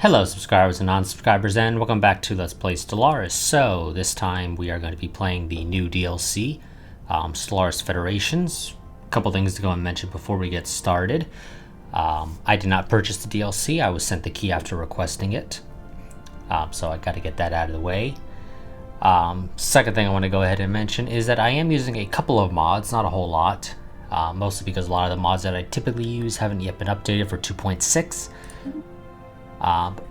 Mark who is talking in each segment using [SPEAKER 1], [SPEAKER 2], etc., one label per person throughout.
[SPEAKER 1] Hello subscribers and non-subscribers, and welcome back to Let's Play Stellaris. So this time we are going to be playing the new DLC, Stellaris Federations. A couple things to go and mention before we get started. I did not purchase the DLC, I was sent the key after requesting it. So I got to get that out of the way. Second thing I want to go ahead and mention is that I am using a couple of mods, not a whole lot. Mostly because a lot of the mods that I typically use haven't yet been updated for 2.6.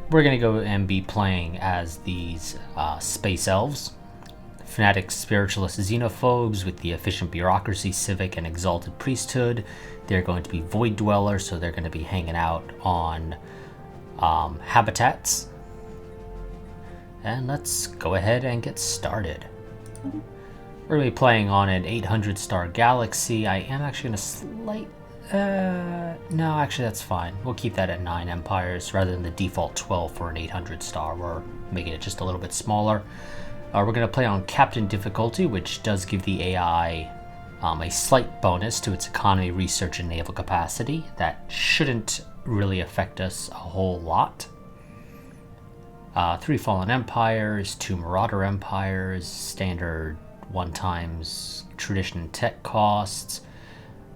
[SPEAKER 1] We're going to go and be playing as these space elves, fanatic spiritualist xenophobes with the efficient bureaucracy, civic, and exalted priesthood. They're going to be void dwellers, so they're going to be hanging out on habitats. And let's go ahead and get started. We're going to be playing on an 800 star galaxy. I am actually going to no, actually that's fine. We'll keep that at 9 empires rather than the default 12 for an 800 star. We're making it just a little bit smaller. We're going to play on Captain difficulty, which does give the AI a slight bonus to its economy, research, and naval capacity. That shouldn't really affect us a whole lot. 3 fallen empires, 2 marauder empires, standard 1 times tradition and tech costs.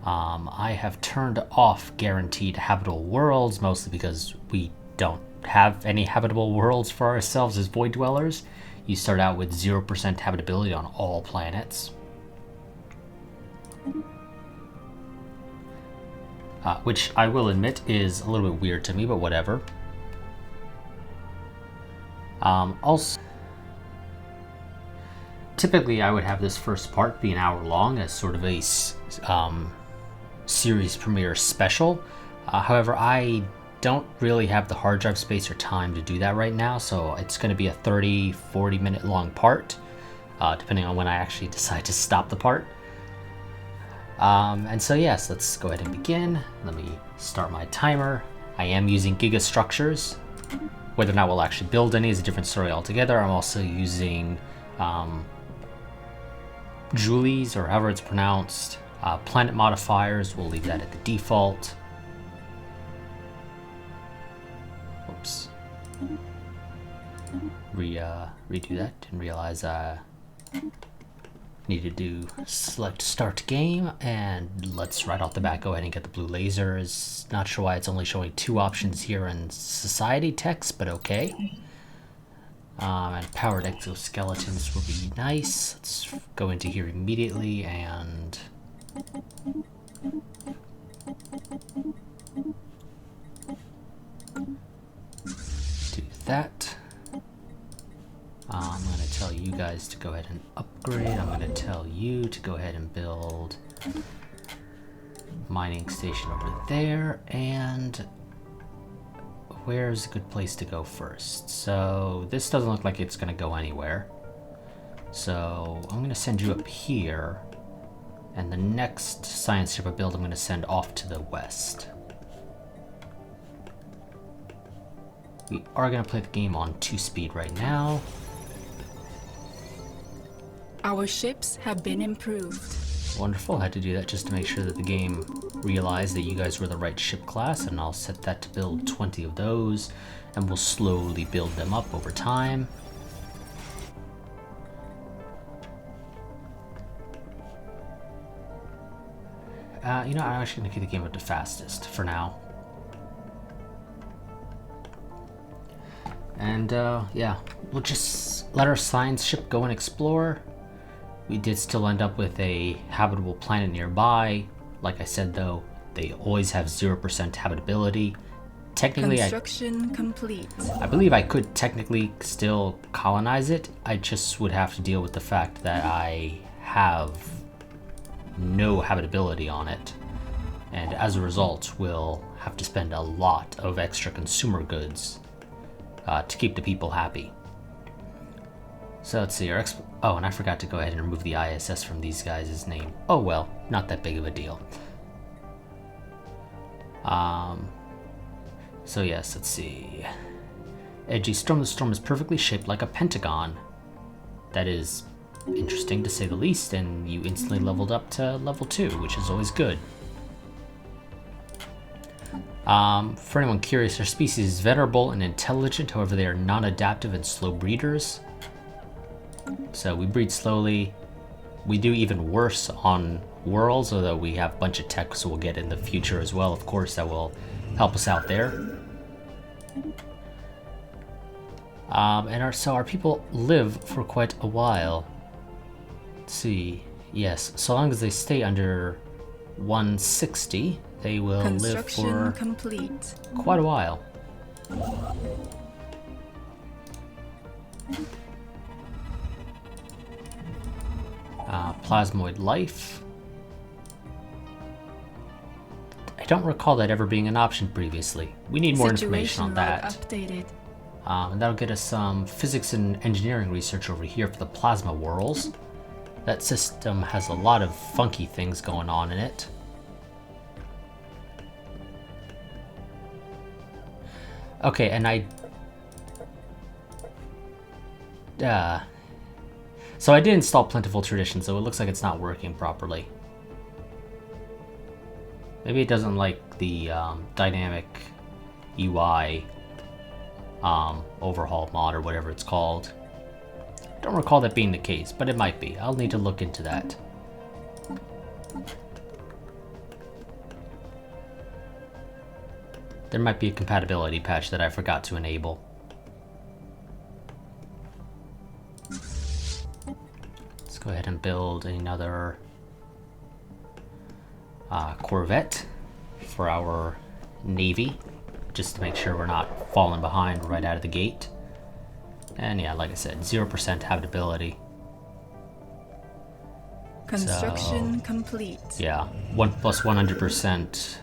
[SPEAKER 1] I have turned off guaranteed habitable worlds, mostly because we don't have any habitable worlds for ourselves as void dwellers. You start out with 0% habitability on all planets. Which I will admit is a little bit weird to me, but whatever. Also, typically I would have this first part be an hour long as sort of a series premiere special. However, I don't really have the hard drive space or time to do that right now, so it's going to be a 30-40 minute long part, depending on when I actually decide to stop the part. And so yes, let's go ahead and begin. Let me start my timer. I am using gigastructures. Whether or not we'll actually build any is a different story altogether. I'm also using Julies, or however it's pronounced. Planet modifiers, we'll leave that at the default. Oops. Redo that. Didn't realize I needed to select start game, and let's right off the bat go ahead and get the blue lasers. Not sure why it's only showing 2 options here in society text, but okay. And powered exoskeletons will be nice. Let's go into here immediately and do that. I'm going to tell you guys to go ahead and upgrade. I'm going to tell you to go ahead and build mining station over there. And where's a good place to go first? So this doesn't look like it's going to go anywhere. So I'm going to send you up here. And the next science ship I build, I'm going to send off to the west. We are going to play the game on 2 speed right now.
[SPEAKER 2] Our ships have been improved.
[SPEAKER 1] Wonderful. I had to do that just to make sure that the game realized that you guys were the right ship class, and I'll set that to build 20 of those, and we'll slowly build them up over time. You know, I'm actually going to keep the game up to fastest for now. And, yeah, we'll just let our science ship go and explore. We did still end up with a habitable planet nearby. Like I said, though, they always have 0% habitability. Technically,
[SPEAKER 2] Construction complete.
[SPEAKER 1] I believe I could technically still colonize it. I just would have to deal with the fact that I have no habitability on it, and as a result will have to spend a lot of extra consumer goods to keep the people happy. So let's see, oh, and I forgot to go ahead and remove the ISS from these guys' name. Oh well, not that big of a deal. So yes, let's see. Edgy Storm. The storm is perfectly shaped like a pentagon. That is interesting to say the least, and you instantly leveled up to level 2, which is always good. For anyone curious, our species is venerable and intelligent, however they are non-adaptive and slow breeders. So we breed slowly. We do even worse on worlds, although we have a bunch of tech, so we'll get in the future as well, of course, that will help us out there. So our people live for quite a while. Let's see. Yes, so long as they stay under 160, they will live for
[SPEAKER 2] complete.
[SPEAKER 1] quite a while. Plasmoid life. I don't recall that ever being an option previously. We need more information on that.
[SPEAKER 2] Updated.
[SPEAKER 1] And that'll get us some physics and engineering research over here for the plasma whorls. That system has a lot of funky things going on in it. Okay, and so I did install Plentiful Tradition, so it looks like it's not working properly. Maybe it doesn't like the dynamic UI overhaul mod or whatever it's called. I don't recall that being the case, but it might be. I'll need to look into that. There might be a compatibility patch that I forgot to enable. Let's go ahead and build another Corvette for our Navy, just to make sure we're not falling behind right out of the gate. And yeah, like I said, 0% habitability.
[SPEAKER 2] Construction complete.
[SPEAKER 1] Yeah, 1 plus 100%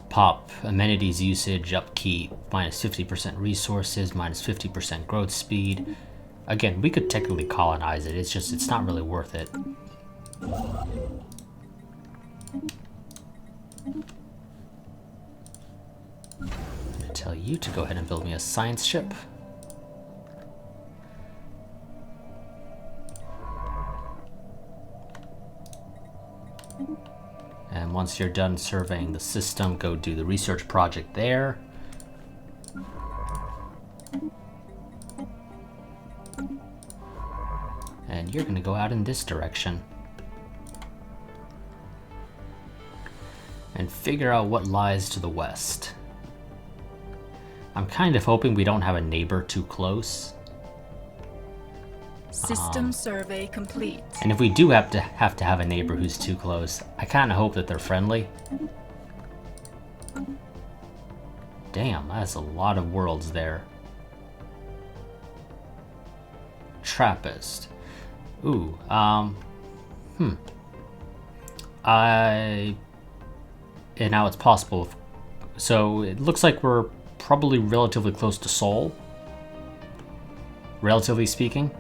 [SPEAKER 1] pop, amenities usage, upkeep, minus 50% resources, minus 50% growth speed. Again, we could technically colonize it, it's just, it's not really worth it. I'm gonna tell you to go ahead and build me a science ship. And once you're done surveying the system, go do the research project there. And you're going to go out in this direction. And figure out what lies to the west. I'm kind of hoping we don't have a neighbor too close.
[SPEAKER 2] System survey complete.
[SPEAKER 1] And if we do have to have a neighbor who's too close, I kind of hope that they're friendly. Damn, that's a lot of worlds there. Trappist. Ooh, and now it's possible. So it looks like we're probably relatively close to Sol. Relatively speaking.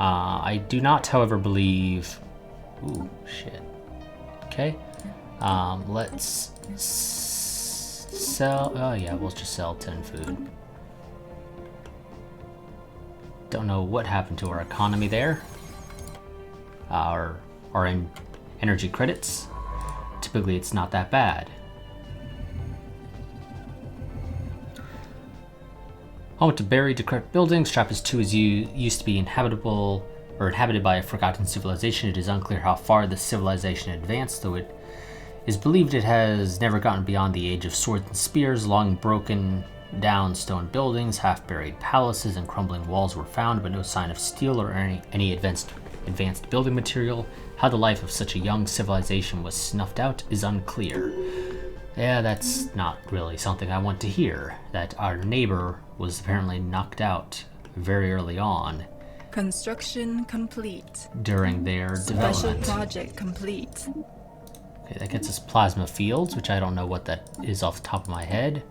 [SPEAKER 1] I do not, however, believe... Ooh, shit. Okay. Let's sell... Oh, yeah, we'll just sell 10 food. Don't know what happened to our economy there. Our energy credits. Typically, it's not that bad. Home to buried, decrepit buildings. Trappist 2 used to be inhabited by a forgotten civilization. It is unclear how far this civilization advanced, though it is believed it has never gotten beyond the age of swords and spears. Long broken down stone buildings, half-buried palaces, and crumbling walls were found, but no sign of steel or any advanced building material. How the life of such a young civilization was snuffed out is unclear. Yeah, that's not really something I want to hear. That our neighbor was apparently knocked out very early on.
[SPEAKER 2] Construction complete.
[SPEAKER 1] During their development.
[SPEAKER 2] Special project complete.
[SPEAKER 1] Okay, that gets us plasma fields, which I don't know what that is off the top of my head.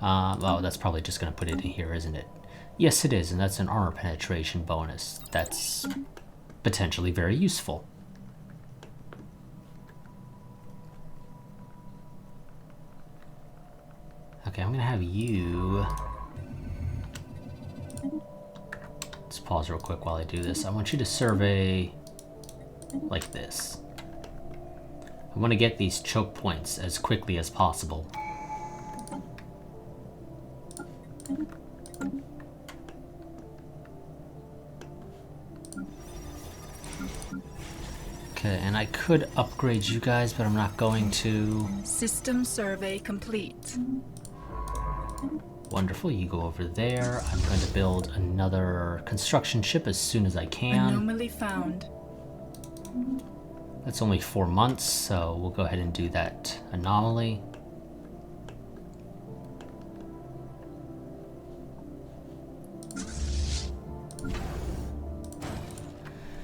[SPEAKER 1] Oh, that's probably just going to put it in here, isn't it? Yes, it is, and that's an armor penetration bonus. That's potentially very useful. Okay, I'm gonna have you... Let's pause real quick while I do this. I want you to survey like this. I want to get these choke points as quickly as possible. Okay, and I could upgrade you guys, but I'm not going to.
[SPEAKER 2] System survey complete.
[SPEAKER 1] Wonderful, you go over there. I'm going to build another construction ship as soon as I can.
[SPEAKER 2] Anomaly found.
[SPEAKER 1] That's only 4 months, so we'll go ahead and do that anomaly.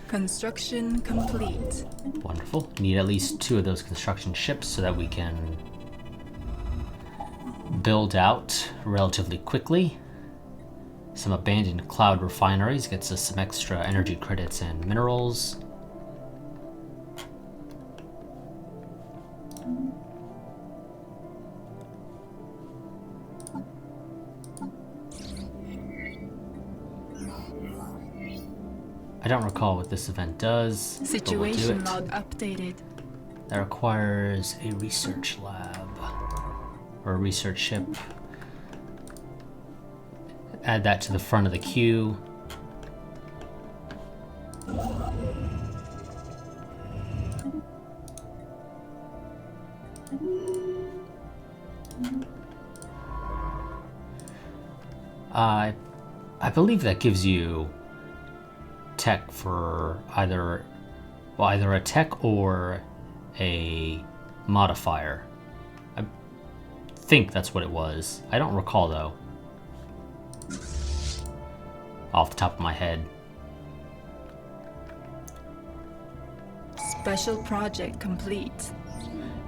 [SPEAKER 2] Construction complete.
[SPEAKER 1] Wonderful. Need at least 2 of those construction ships so that we can build out relatively quickly. Some abandoned cloud refineries gets us some extra energy credits and minerals. I don't recall what this event does, but we'll do
[SPEAKER 2] Situation
[SPEAKER 1] it.
[SPEAKER 2] log updated.
[SPEAKER 1] That requires a research lab or a research ship. Add that to the front of the queue. I believe that gives you tech for either a tech or a modifier. I think that's what it was. I don't recall though. Off the top of my head.
[SPEAKER 2] Special project complete.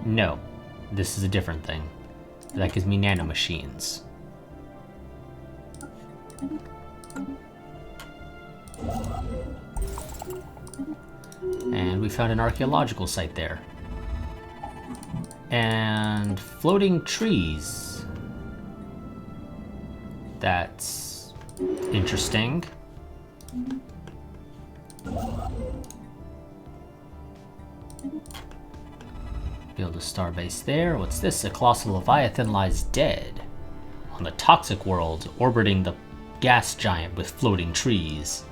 [SPEAKER 1] No, this is a different thing. That gives me nanomachines. And we found an archaeological site there. And floating trees. That's interesting. Build a starbase there. What's this? A colossal leviathan lies dead on the toxic world, orbiting the gas giant with floating trees.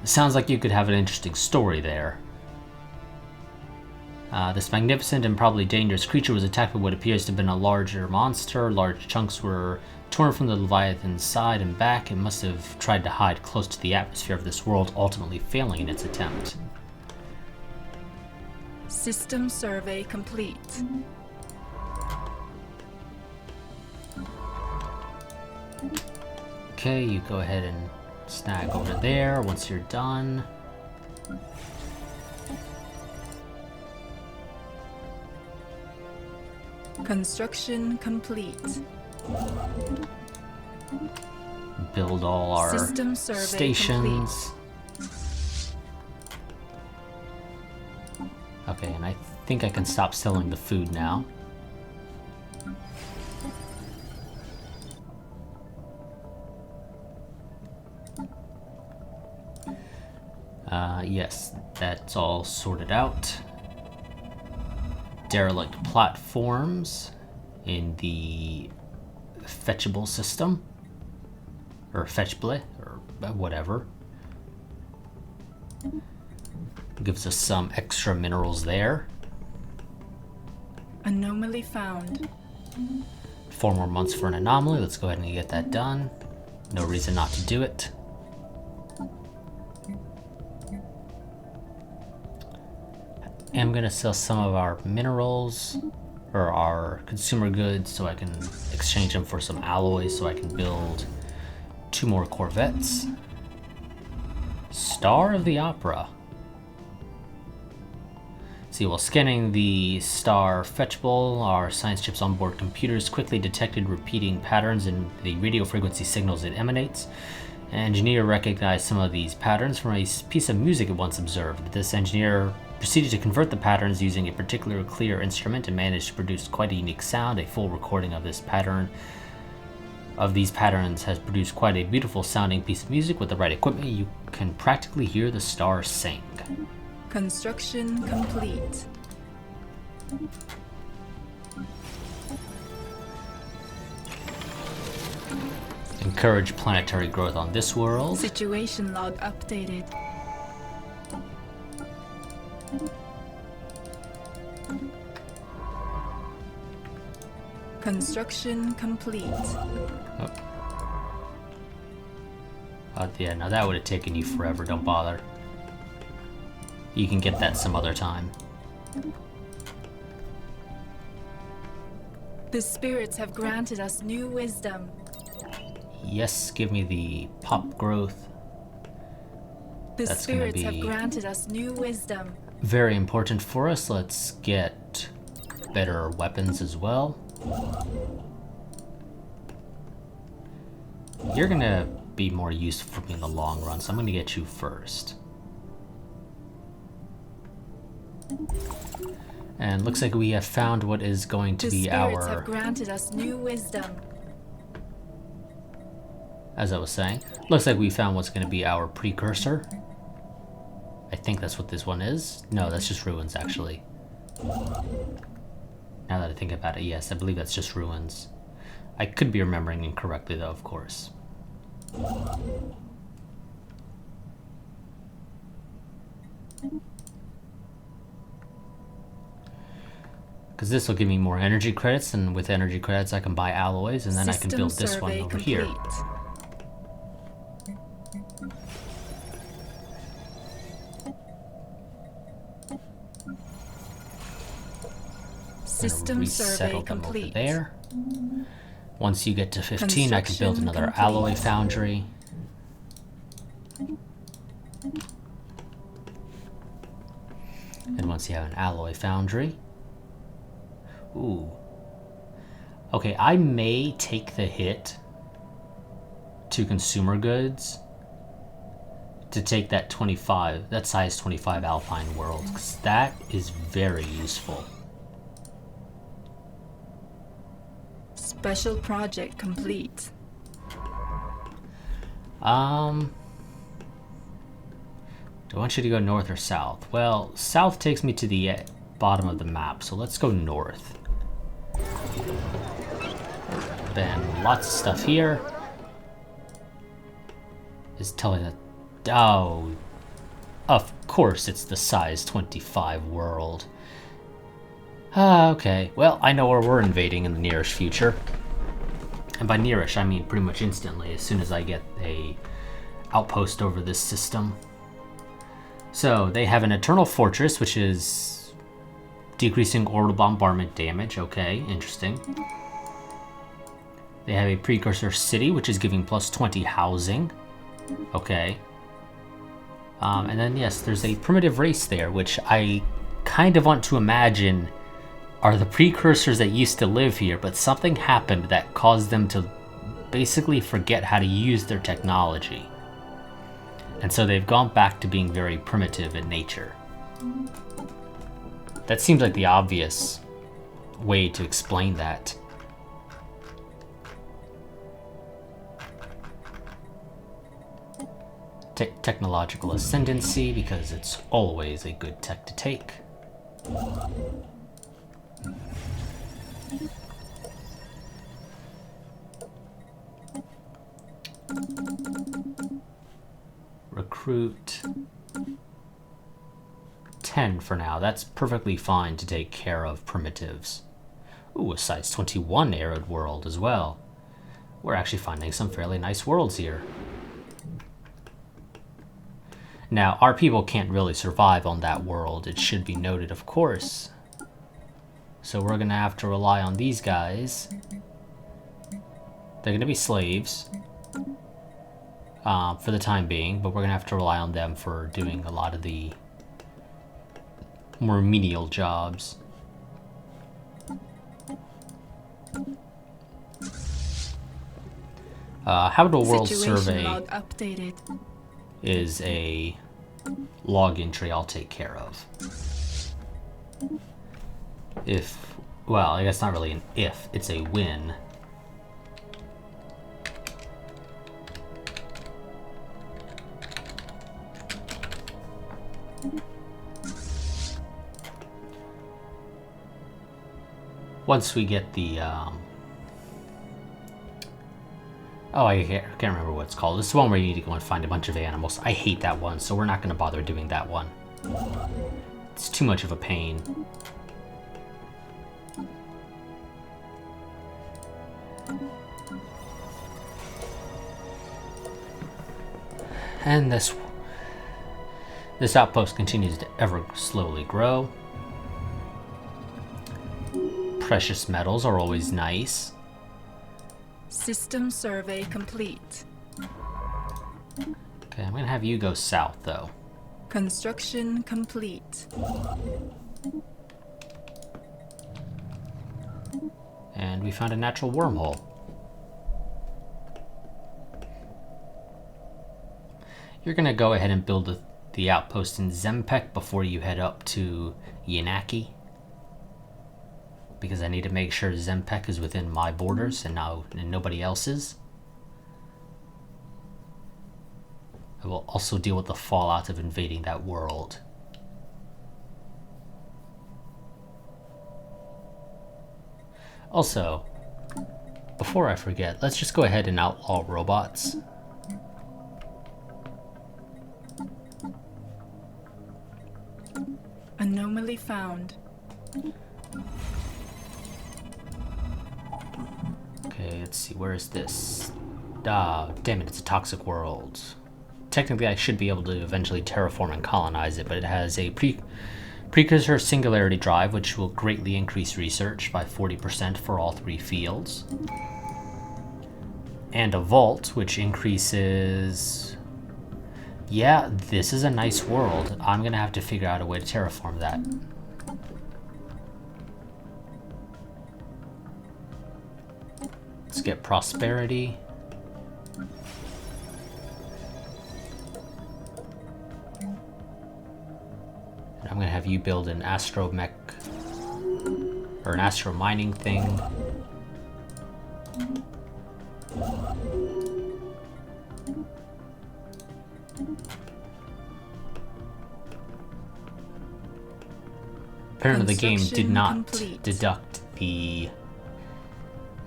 [SPEAKER 1] It sounds like you could have an interesting story there. This magnificent and probably dangerous creature was attacked by what appears to have been a larger monster. Large chunks were torn from the leviathan's side and back. It must have tried to hide close to the atmosphere of this world, ultimately failing in its attempt.
[SPEAKER 2] System survey complete.
[SPEAKER 1] Okay, you go ahead and snag over there once you're done.
[SPEAKER 2] Construction complete.
[SPEAKER 1] Build all our
[SPEAKER 2] System survey
[SPEAKER 1] stations. Okay, and I think I can stop selling the food now. Yes, that's all sorted out. Derelict platforms in the fetchable system, or fetchable, or whatever. Gives us some extra minerals there.
[SPEAKER 2] Anomaly found.
[SPEAKER 1] 4 more months for an anomaly. Let's go ahead and get that done. No reason not to do it. I'm gonna sell some of our minerals or our consumer goods so I can exchange them for some alloys so I can build 2 more corvettes. Star of the Opera. See, while scanning the star fetchable, our science chip's onboard computers quickly detected repeating patterns in the radio frequency signals it emanates. An engineer recognized some of these patterns from a piece of music it once observed. This engineer proceeded to convert the patterns using a particularly clear instrument and managed to produce quite a unique sound. A full recording of this pattern these patterns has produced quite a beautiful sounding piece of music. With the right equipment, you can practically hear the stars sing.
[SPEAKER 2] Construction complete.
[SPEAKER 1] Encourage planetary growth on this world.
[SPEAKER 2] Situation log updated. Construction complete.
[SPEAKER 1] Oh. Yeah, now that would have taken you forever, don't bother. You can get that some other time.
[SPEAKER 2] The spirits have granted us new wisdom.
[SPEAKER 1] Yes, give me the pop growth.
[SPEAKER 2] The
[SPEAKER 1] That's gonna
[SPEAKER 2] spirits have
[SPEAKER 1] be
[SPEAKER 2] granted us new wisdom.
[SPEAKER 1] very important for us. Let's get better weapons as well. You're gonna be more useful for me in the long run, so I'm gonna get you first. And looks like we have found what is going to be our...
[SPEAKER 2] The spirits have granted us new wisdom.
[SPEAKER 1] As I was saying, looks like we found what's going to be our precursor. I think that's what this one is. No, that's just ruins, actually. Now that I think about it, yes, I believe that's just ruins. I could be remembering incorrectly, though, of course. Because this will give me more energy credits, and with energy credits I can buy alloys, and then I can build this one over here.
[SPEAKER 2] System survey complete.
[SPEAKER 1] There. Once you get to 15, I can build another alloy foundry. And once you have an alloy foundry... Ooh. Okay, I may take the hit to consumer goods to take that 25, that size 25 Alpine world, because that is very useful.
[SPEAKER 2] Special project complete.
[SPEAKER 1] Do I want you to go north or south? Well, south takes me to the bottom of the map, so let's go north. Then lots of stuff here. Is telling that... Oh, of course it's the size 25 world. Okay, well, I know where we're invading in the nearest future. And by nearish, I mean pretty much instantly, as soon as I get a outpost over this system. So, they have an Eternal Fortress, which is decreasing orbital bombardment damage. Okay, interesting. They have a Precursor City, which is giving plus 20 housing. Okay. And then, yes, there's a primitive race there, which I kind of want to imagine are the precursors that used to live here, but something happened that caused them to basically forget how to use their technology. And so they've gone back to being very primitive in nature. That seems like the obvious way to explain that. Technological ascendancy, because it's always a good tech to take. Recruit 10 for now. That's perfectly fine to take care of primitives. Ooh, a size 21 arid world as well. We're actually finding some fairly nice worlds here. Now, our people can't really survive on that world, it should be noted, of course. So we're going to have to rely on these guys. They're going to be slaves for the time being, but we're going to have to rely on them for doing a lot of the more menial jobs. Habitable World Survey
[SPEAKER 2] log updated.
[SPEAKER 1] Is a log entry I'll take care of. If, well, I guess not really an if, it's a when. once we get the oh, I can't remember what it's called. It's the one where you need to go and find a bunch of animals. I hate that one, so we're not going to bother doing that one. It's too much of a pain. And this outpost continues to ever slowly grow. Precious metals are always nice.
[SPEAKER 2] System survey complete.
[SPEAKER 1] Okay, I'm gonna have you go south though.
[SPEAKER 2] Construction complete.
[SPEAKER 1] And we found a natural wormhole. You're gonna go ahead and build the outpost in Zempek before you head up to Yanaki, because I need to make sure Zempek is within my borders and nobody else's. I will also deal with the fallout of invading that world. Also, before I forget, let's just go ahead and outlaw robots.
[SPEAKER 2] Anomaly found.
[SPEAKER 1] Okay, let's see, where is this? Ah, damn it, it's a toxic world. Technically, I should be able to eventually terraform and colonize it, but it has a precursor singularity drive, which will greatly increase research by 40% for all 3 fields. And a vault, which increases... Yeah, this is a nice world. I'm gonna have to figure out a way to terraform that. Let's get prosperity. And I'm gonna have you build an astromech or an astro mining thing. Apparently the game did not deduct the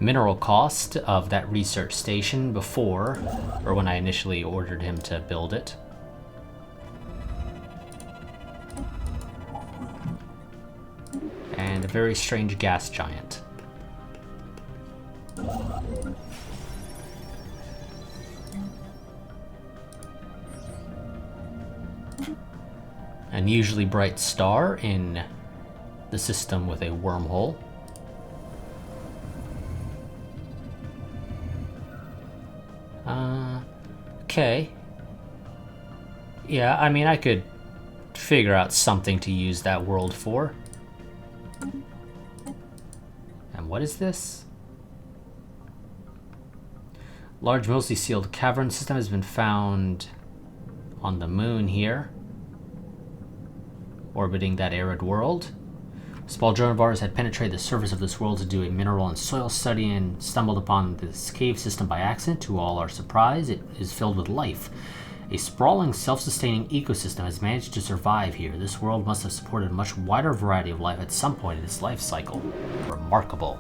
[SPEAKER 1] mineral cost of that research station before, or when I initially ordered him to build it. And a very strange gas giant. Unusually bright star in the system with a wormhole. Okay. Yeah, I mean, I could figure out something to use that world for. And what is this? Large, mostly sealed cavern system has been found on the moon here, orbiting that arid world. Small dronovars had penetrated the surface of this world to do a mineral and soil study and stumbled upon this cave system by accident. To all our surprise, it is filled with life. A sprawling, self-sustaining ecosystem has managed to survive here. This world must have supported a much wider variety of life at some point in its life cycle. Remarkable.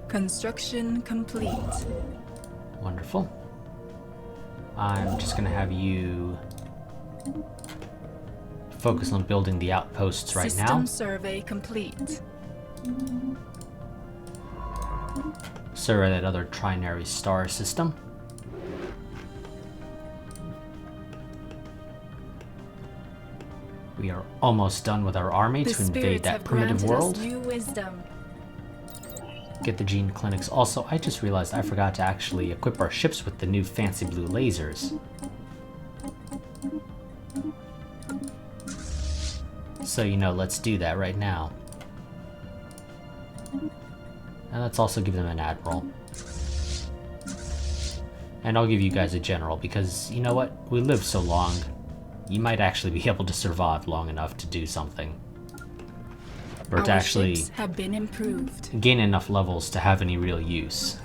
[SPEAKER 2] Construction complete.
[SPEAKER 1] Wonderful. I'm just gonna have you focus on building the outposts right now.
[SPEAKER 2] System survey complete.
[SPEAKER 1] Survey that other trinary star system. We are almost done with our army to invade that primitive world.
[SPEAKER 2] New wisdom.
[SPEAKER 1] Get the gene clinics. Also, I just realized I forgot to actually equip our ships with the new fancy blue lasers. So, you know, let's do that right now. And let's also give them an admiral. And I'll give you guys a general, because, you know what? We live so long, you might actually be able to survive long enough to do something. Or to actually
[SPEAKER 2] ships have been improved.
[SPEAKER 1] Gain enough levels to have any real use.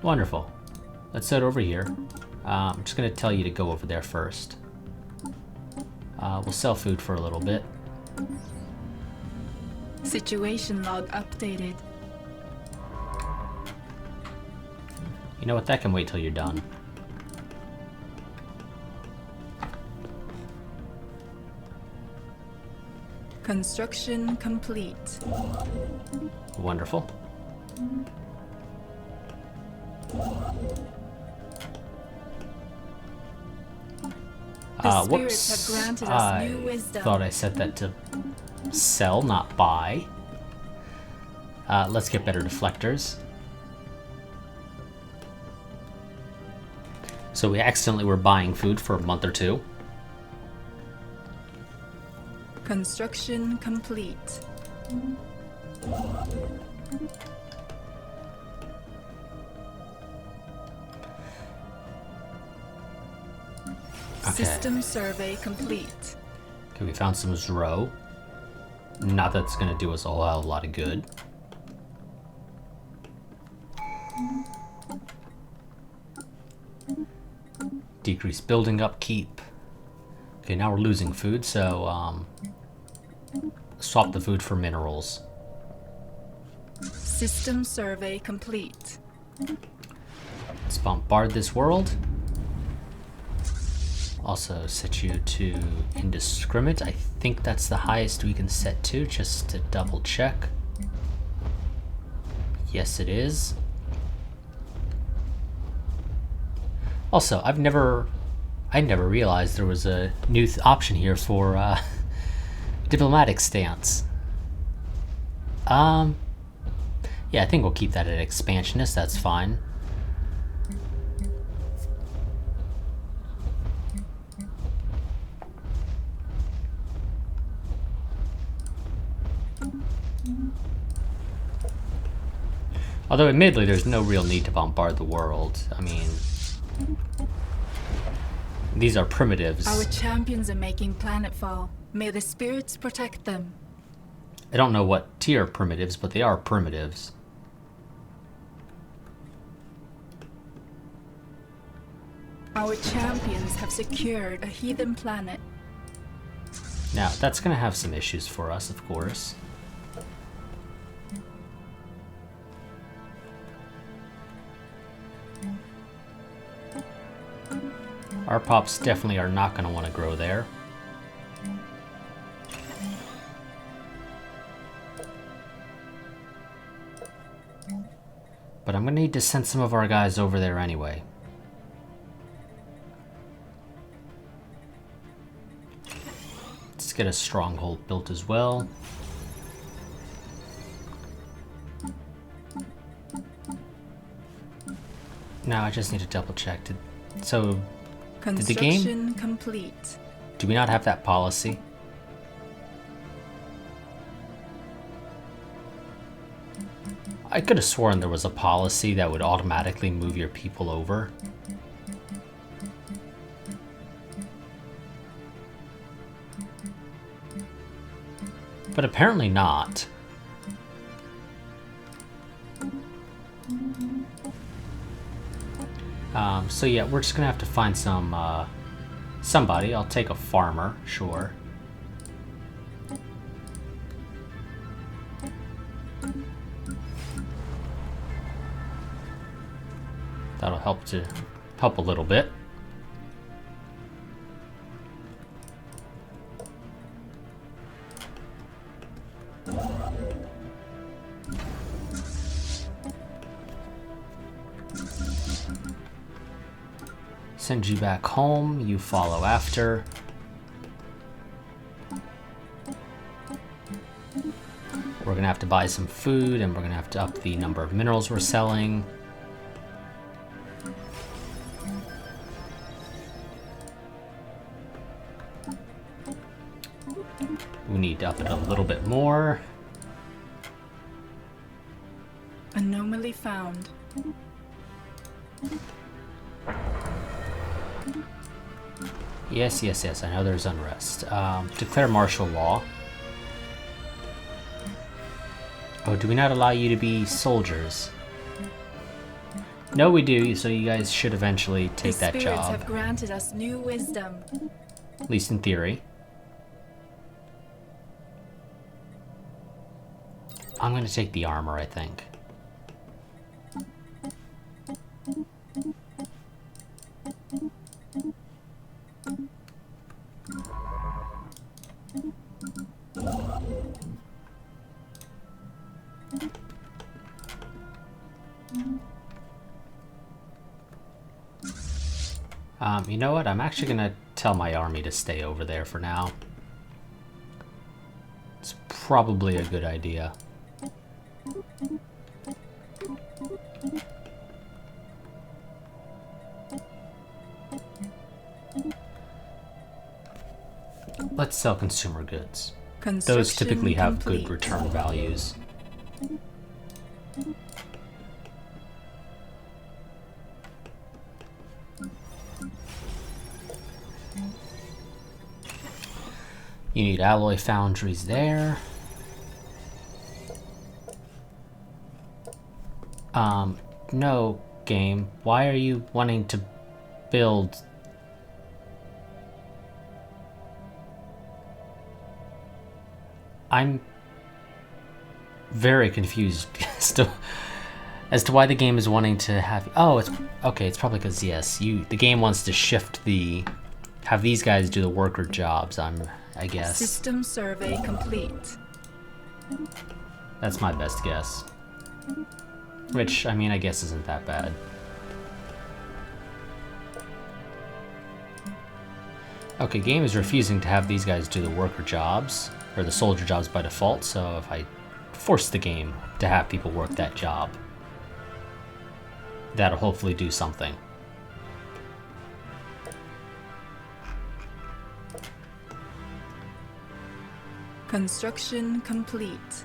[SPEAKER 1] Wonderful. Let's head over here. I'm just going to tell you to go over there first. We'll sell food for a little bit.
[SPEAKER 2] Situation log updated.
[SPEAKER 1] You know what? That can wait till you're done.
[SPEAKER 2] Construction complete.
[SPEAKER 1] Wonderful.
[SPEAKER 2] The spirits
[SPEAKER 1] Whoops.
[SPEAKER 2] have granted us new wisdom.
[SPEAKER 1] Thought I set that to sell, not buy. Let's get better deflectors. So we accidentally were buying food for a month or two.
[SPEAKER 2] Construction complete.
[SPEAKER 1] Okay.
[SPEAKER 2] System survey complete.
[SPEAKER 1] Okay, we found some Zro. Not that it's going to do us a whole hell of a lot of good. Decrease building upkeep. Okay, now we're losing food, so swap the food for minerals.
[SPEAKER 2] System survey complete.
[SPEAKER 1] Let's bombard this world. Also set you to indiscriminate. I think that's the highest we can set to, just to double check. Yes, it is. Also, I never realized there was a new option here for diplomatic stance. Yeah, I think we'll keep that at expansionist. That's fine. Although, admittedly, there's no real need to bombard the world. I mean, these are primitives.
[SPEAKER 2] Our champions are making planetfall. May the spirits protect them.
[SPEAKER 1] I don't know what tier primitives, but they are primitives.
[SPEAKER 2] Our champions have secured a heathen planet.
[SPEAKER 1] Now, that's going to have some issues for us, of course. Our pops definitely are not going to want to grow there. But I'm going to need to send some of our guys over there anyway. Let's get a stronghold built as well. Now I just need to double check. So, did the game...
[SPEAKER 2] Construction complete.
[SPEAKER 1] Do we not have that policy? I could have sworn there was a policy that would automatically move your people over. But apparently not. So yeah, we're just gonna have to find some, somebody. I'll take a farmer, sure. That'll help a little bit. Send you back home, you follow after. We're gonna have to buy some food, and we're gonna have to up the number of minerals we're selling. We need to up it a little bit more.
[SPEAKER 2] Anomaly found.
[SPEAKER 1] Yes, yes, yes, I know there's unrest. Declare martial law. Oh, do we not allow you to be soldiers? No, we do, so you guys should eventually take that
[SPEAKER 2] The spirits
[SPEAKER 1] job.
[SPEAKER 2] have granted us new wisdom.
[SPEAKER 1] At least in theory. I'm gonna take the armor, I think. You know what? I'm actually gonna tell my army to stay over there for now. It's probably a good idea. Let's sell consumer goods. Those typically have good return values. You need alloy foundries there. No, game. Why are you wanting to build... I'm very confused as to why the game is wanting to have... Oh, it's... Okay, it's probably because, yes, the game wants to shift the... Have these guys do the worker jobs, I guess.
[SPEAKER 2] System survey complete.
[SPEAKER 1] That's my best guess. Which, I mean, I guess isn't that bad. Okay, game is refusing to have these guys do the worker jobs, or the soldier jobs by default, so if I force the game to have people work that job, that'll hopefully do something.
[SPEAKER 2] Construction complete.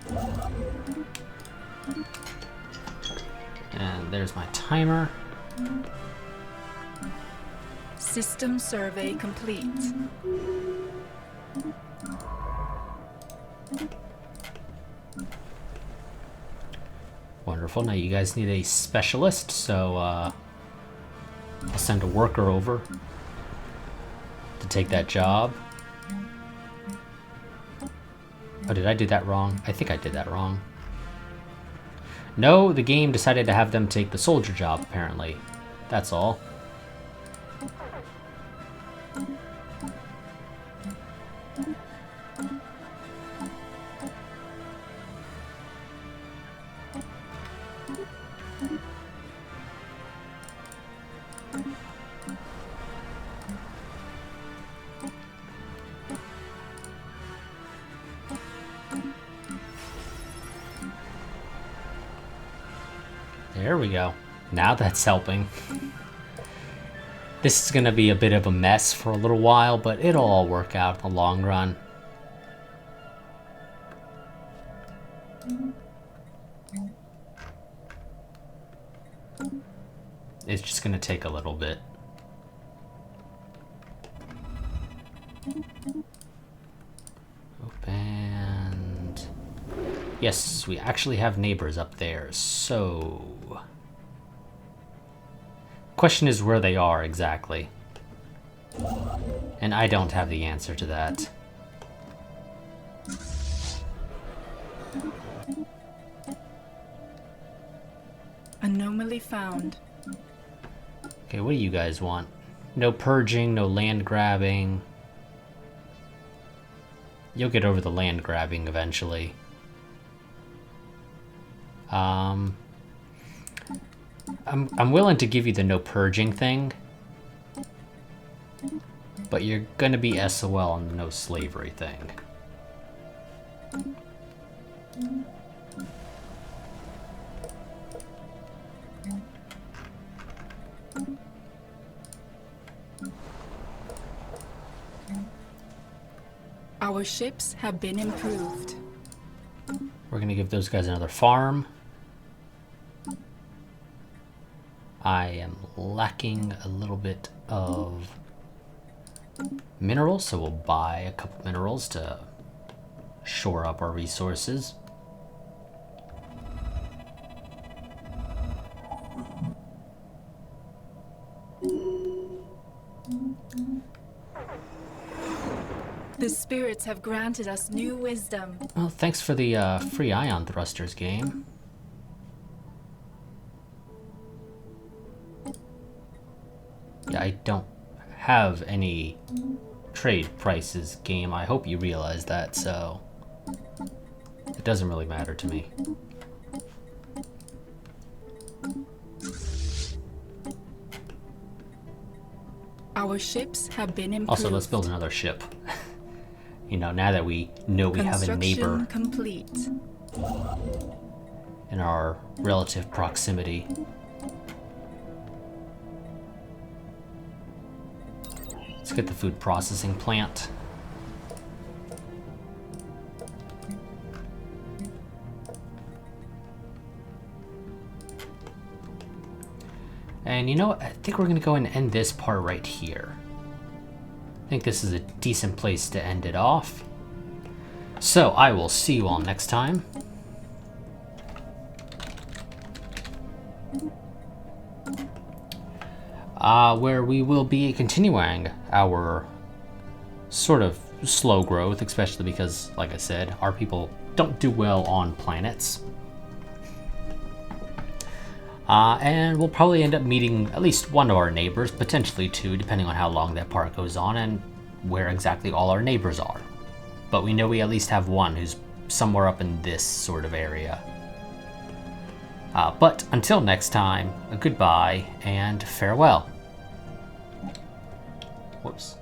[SPEAKER 1] And there's my timer.
[SPEAKER 2] System survey complete.
[SPEAKER 1] Wonderful. Now you guys need a specialist, so I'll send a worker over to take that job. Oh, did I do that wrong? I think I did that wrong. No, the game decided to have them take the soldier job, apparently. That's all. There we go. Now that's helping. This is going to be a bit of a mess for a little while, but it'll all work out in the long run. It's just going to take a little bit. And yes, we actually have neighbors up there, so... Question is where they are exactly. And I don't have the answer to that.
[SPEAKER 2] Anomaly found.
[SPEAKER 1] Okay, what do you guys want? No purging, no land grabbing. You'll get over the land grabbing eventually. I'm willing to give you the no purging thing, but you're gonna be SOL on the no slavery thing.
[SPEAKER 2] Our ships have been improved.
[SPEAKER 1] We're gonna give those guys another farm. I am lacking a little bit of minerals, so we'll buy a couple minerals to shore up our resources.
[SPEAKER 2] The spirits have granted us new wisdom.
[SPEAKER 1] Well, thanks for the free ion thrusters game. Yeah, I don't have any trade prices game. I hope you realize that, so it doesn't really matter to me.
[SPEAKER 2] Our ships have been improved.
[SPEAKER 1] Also, let's build another ship. You know, now that we know we have a neighbor
[SPEAKER 2] complete.
[SPEAKER 1] in our relative proximity. Let's get the food processing plant. And you know what? I think we're going to go and end this part right here. I think this is a decent place to end it off. So I will see you all next time. Where we will be continuing our sort of slow growth, especially because, like I said, our people don't do well on planets. And we'll probably end up meeting at least one of our neighbors, potentially two, depending on how long that part goes on and where exactly all our neighbors are. But we know we at least have one who's somewhere up in this sort of area. But until next time, goodbye and farewell. Whoops.